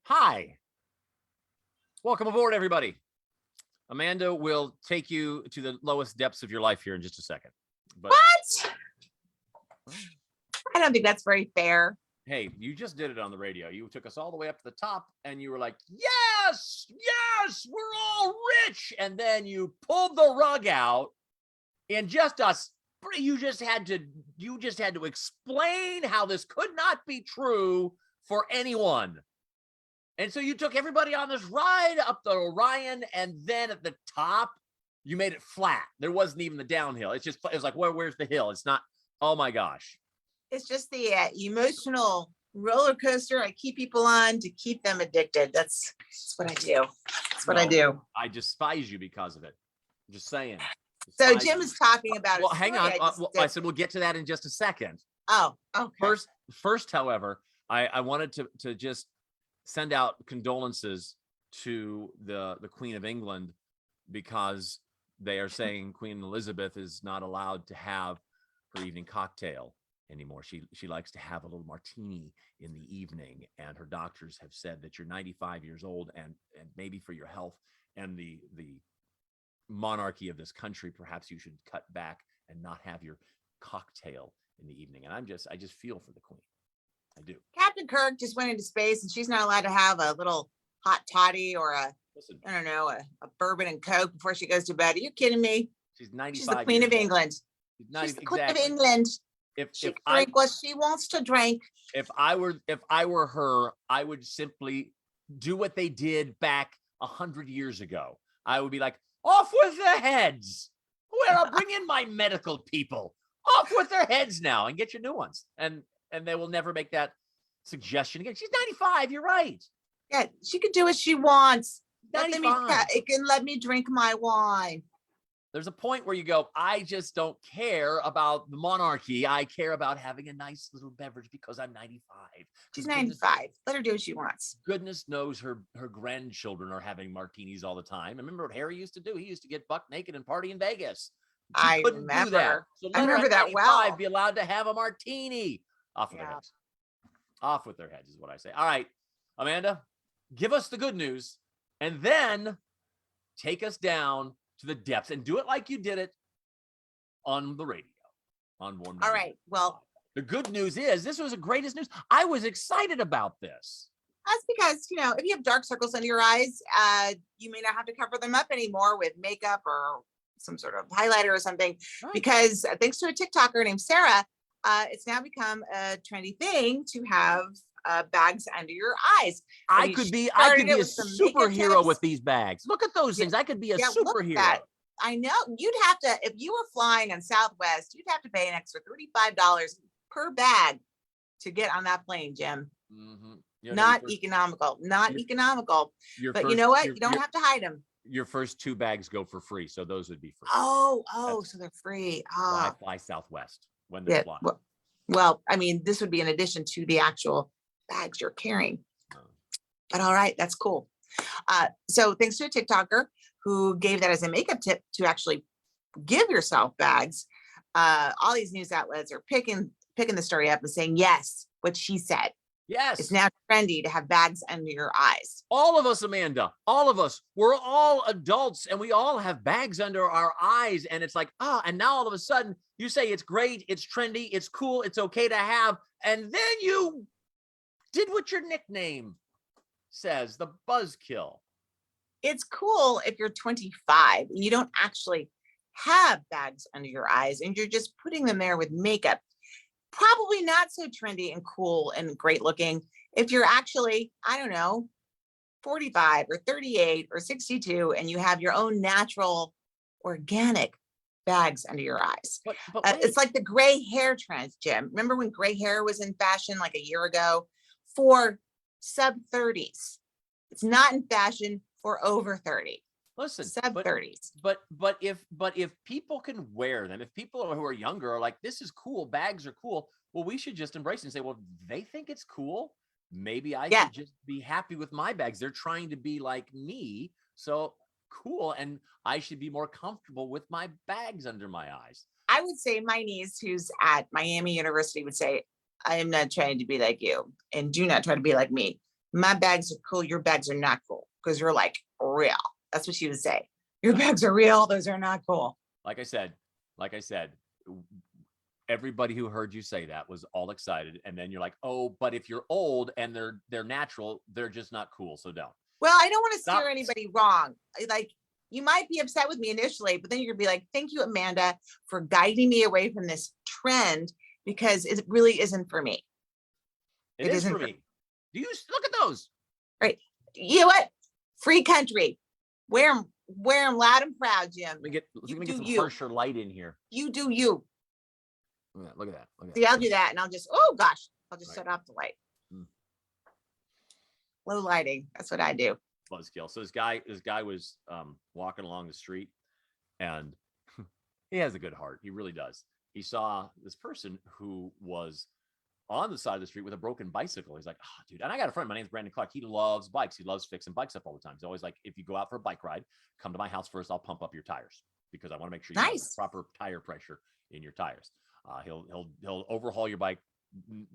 Hi. Welcome aboard, everybody. Amanda will take you to the lowest depths of your life here in just a second. But what? I don't think that's very fair. Hey, you just did it on the radio. You took us all the way up to the top and you were like, yes, yes, we're all rich. And then you pulled the rug out and you just had to explain how this could not be true for anyone. And so you took everybody on this ride up the Orion, and then at the top, you made it flat. There wasn't even the downhill. It was like, where's the hill? It's not, oh my gosh. It's just the emotional roller coaster I keep people on to keep them addicted. That's what I do. That's what I do. I despise you because of it. I'm just saying. So Jim is talking about Well, hang on. I said we'll get to that in just a second. Oh, okay. First, however, I wanted to just send out condolences to the Queen of England, because they are saying Queen Elizabeth is not allowed to have her evening cocktail anymore. She likes to have a little martini in the evening, and her doctors have said that you're 95 years old, and maybe for your health and the monarchy of this country, perhaps you should cut back and not have your cocktail in the evening. And I just feel for the Queen. I do. Captain Kirk just went into space, and she's not allowed to have a little hot toddy or a bourbon and Coke before she goes to bed. Are you kidding me? She's 95. She's the Queen of England. She's the Queen of England. She can drink what she wants to drink. If I were her, I would simply do what they did back 100 years ago. I would be like, off with their heads. Well, bring in my medical people. Off with their heads now and get your new ones. And they will never make that suggestion again. She's 95. You're right. Yeah, she can do what she wants. It can let me drink my wine. There's a point where you go, I just don't care about the monarchy. I care about having a nice little beverage because I'm 95. She's 95. Let her do what she wants. Goodness knows her grandchildren are having martinis all the time. Remember what Harry used to do? He used to get buck naked and party in Vegas. I remember that. So I remember that well. Be allowed to have a martini. Off with their heads. Off with their heads is what I say. All right, Amanda, give us the good news, and then take us down to the depths and do it like you did it on the radio on one. All right. Well, the good news is this was the greatest news. I was excited about this. That's because, if you have dark circles under your eyes, you may not have to cover them up anymore with makeup or some sort of highlighter or something, right? Because thanks to a TikToker named Sarah, it's now become a trendy thing to have bags under your eyes. I could be a superhero with these bags. Look at those things. I could be a superhero. I know. You'd have to, if you were flying on Southwest, you'd have to pay an extra $35 per bag to get on that plane, Jim. Mm-hmm. Not economical. But you know what? You don't have to hide them. Your first 2 bags go for free, so those would be free. So they're free. I fly Southwest when they're flying. Well, I mean, this would be in addition to the actual bags you're carrying. But all right, that's cool. So thanks to a TikToker who gave that as a makeup tip to actually give yourself bags. All these news outlets are picking the story up and saying, yes, what she said. Yes. It's now trendy to have bags under your eyes. All of us, Amanda, all of us, we're all adults and we all have bags under our eyes. And it's like, and now all of a sudden you say it's great, it's trendy, it's cool, it's okay to have. And then you did what your nickname says, the buzzkill. It's cool if you're 25 and you don't actually have bags under your eyes and you're just putting them there with makeup. Probably not so trendy and cool and great looking if you're actually, 45 or 38 or 62 and you have your own natural organic bags under your eyes. But it's like the gray hair trend, Jim. Remember when gray hair was in fashion like a year ago? For sub-30s. It's not in fashion for over 30. Listen, sub-30s. But if people can wear them, if people who are younger are like, this is cool, bags are cool, well, we should just embrace it and say, well, they think it's cool. Maybe I should just be happy with my bags. They're trying to be like me, so cool, and I should be more comfortable with my bags under my eyes. I would say my niece, who's at Miami University, would say, I am not trying to be like you, and do not try to be like me. my bags are cool, your bags are not cool, because you're like real. That's what she would say. Your bags are real, those are not cool. Like I said, everybody who heard you say that was all excited, and then you're like, oh, but if you're old and they're natural, they're just not cool, so don't. Well, I don't want to Stop. steer anybody wrong. Like, you might be upset with me initially, but then you're gonna be like, thank you, Amanda, for guiding me away from this trend, because it really isn't for me. It is for me. Do you look at those? Right. You know what? Free country. Wear them loud and proud, Jim. Let me get some you. harsher light in here. You do you. Look at that. See, I'll do that, and I'll just, oh gosh, I'll just shut off the light. Low lighting. That's what I do. Buzzkill. So this guy was walking along the street, and he has a good heart. He really does. He saw this person who was on the side of the street with a broken bicycle. He's like, oh, dude. And I got a friend. My name's Brandon Clark. He loves bikes. He loves fixing bikes up all the time. He's always like, if you go out for a bike ride, come to my house first. I'll pump up your tires because I want to make sure you have proper tire pressure in your tires. He'll overhaul your bike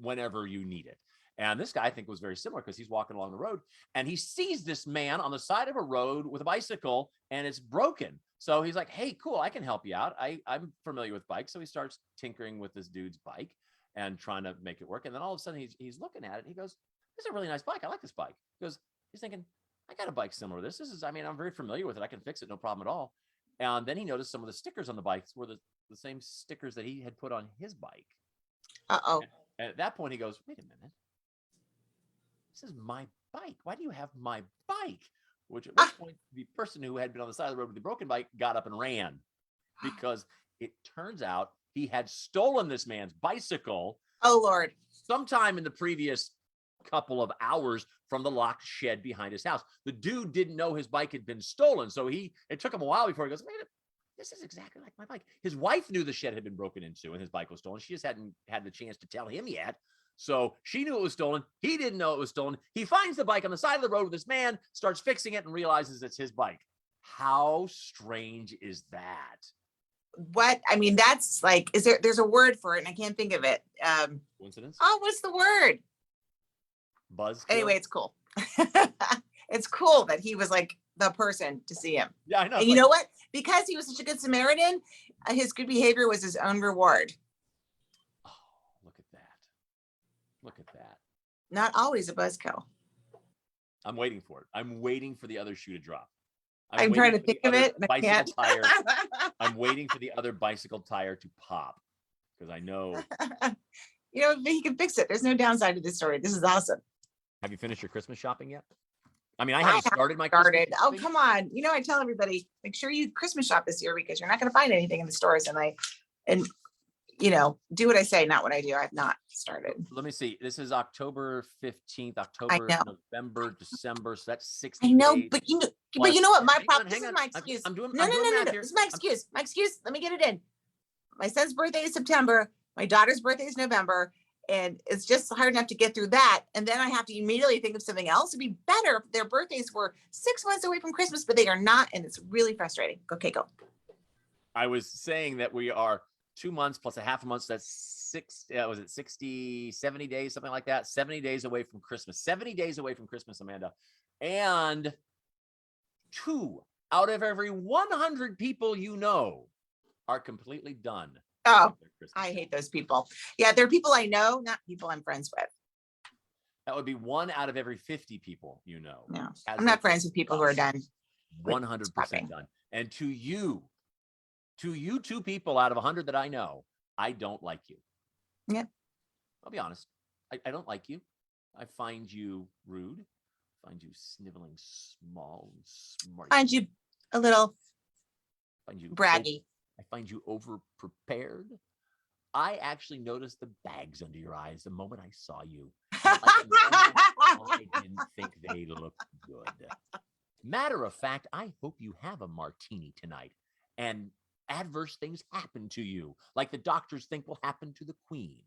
whenever you need it. And this guy, I think, was very similar because he's walking along the road and he sees this man on the side of a road with a bicycle and it's broken. So he's like, hey, cool, I can help you out. I'm familiar with bikes. So he starts tinkering with this dude's bike and trying to make it work. And then all of a sudden he's looking at it and he goes, this is a really nice bike. I like this bike. He's thinking, I got a bike similar to this. I'm very familiar with it. I can fix it. No problem at all. And then he noticed some of the stickers on the bikes were the same stickers that he had put on his bike. Uh-oh. And at that point he goes, wait a minute. This is my bike. Why do you have my bike? Which at which point the person who had been on the side of the road with the broken bike got up and ran because it turns out he had stolen this man's bicycle. Oh, Lord. Sometime in the previous couple of hours from the locked shed behind his house. The dude didn't know his bike had been stolen. So it took him a while before he goes, wait, this is exactly like my bike. His wife knew the shed had been broken into and his bike was stolen. She just hadn't had the chance to tell him yet. So she knew it was stolen. He didn't know it was stolen. He finds the bike on the side of the road with this man, starts fixing it and realizes it's his bike. How strange is that? What? I mean, that's like, there's a word for it and I can't think of it. Coincidence? Oh, what's the word? Buzz. Anyway, it's cool. It's cool that he was like the person to see him. Yeah, I know. And you know what? Because he was such a good Samaritan, his good behavior was his own reward. Oh, look at that. Look at that. Not always a buzzkill. I'm waiting for it. I'm waiting for the other shoe to drop. I'm trying to think of it. Bicycle tire. I'm waiting for the other bicycle tire to pop because I know. You know, he can fix it. There's no downside to this story. This is awesome. Have you finished your Christmas shopping yet? I mean, I haven't started my Christmas shopping. Oh, come on. You know, I tell everybody, make sure you Christmas shop this year because you're not going to find anything in the stores. And you know, do what I say, not what I do. I've not started. Let me see. This is October 15th, October, November, December. So that's 60 I know, days. but you know what? My problem, this hang is on. my excuse. I'm doing No. math This is my excuse. My excuse. Let me get it in. My son's birthday is September. My daughter's birthday is November. And it's just hard enough to get through that. And then I have to immediately think of something else. It'd be better if their birthdays were 6 months away from Christmas, but they are not. And it's really frustrating. Okay, go. I was saying that we are 2 months plus a half a month. So that's 70 days, something like that. 70 days away from Christmas. 70 days away from Christmas, Amanda. And 2 out of every 100 people you know are completely done. Oh, I hate those people. Yeah, they're people I know, not people I'm friends with. That would be 1 out of every 50 people you know. No, I'm not friends with people who are done. 100% done. And to you 2 people out of 100 that I know, I don't like you. Yeah. I'll be honest. I don't like you. I find you rude. I find you sniveling, small, and smart. I find you a little braggy. I find you over prepared. I actually noticed the bags under your eyes the moment I saw you. I didn't think they looked good. Matter of fact, I hope you have a martini tonight and adverse things happen to you, like the doctors think will happen to the queen.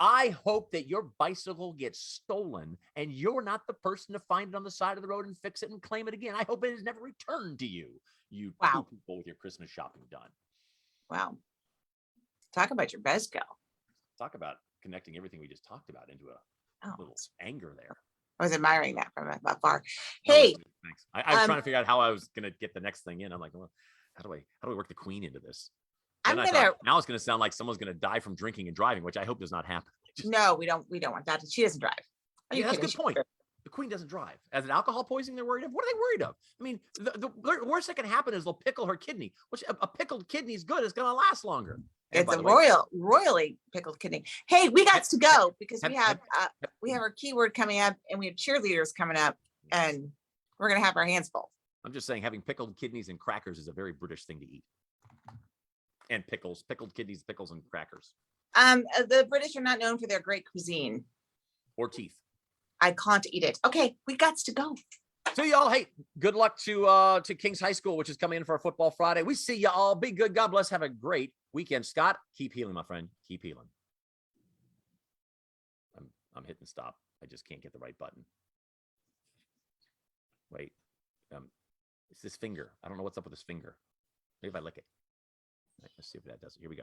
I hope that your bicycle gets stolen and you're not the person to find it on the side of the road and fix it and claim it again. I hope it is never returned to you. You 2 people with your Christmas shopping done. Wow. Talk about your buzzkill. Talk about connecting everything we just talked about into a Oh, little anger there. I was admiring that from afar. That was Hey, good. Thanks. I was um, trying to figure out how I was gonna get the next thing in. I'm like, well, how do I work the queen into this? Then I'm I gonna. thought now it's gonna sound like someone's gonna die from drinking and driving, which I hope does not happen. No, we don't. We don't want that. She doesn't drive. Are you Yeah, that's a kidding? good point. The queen doesn't drive. As an alcohol poisoning, they're worried of. What are they worried of? I mean, the worst that can happen is they'll pickle her kidney, which a pickled kidney is good. It's going to last longer. And It's by a the way, royally pickled kidney. Hey, we got to go because have- we have our keyword coming up and we have cheerleaders coming up and we're gonna have our hands full. I'm just saying, having pickled kidneys and crackers is a very British thing to eat. And pickles, pickled kidneys, pickles, and crackers, The British are not known for their great cuisine. or teeth. I can't eat it. Okay, we got to go. So y'all, hey, good luck to Kings High School, which is coming in for our Football Friday. We see y'all. Be good. God bless. Have a great weekend. Scott, keep healing, my friend. Keep healing. I'm hitting stop. I just can't get the right button. Wait. It's this finger. I don't know what's up with this finger. Maybe if I lick it. Let's see if that does it. Here we go.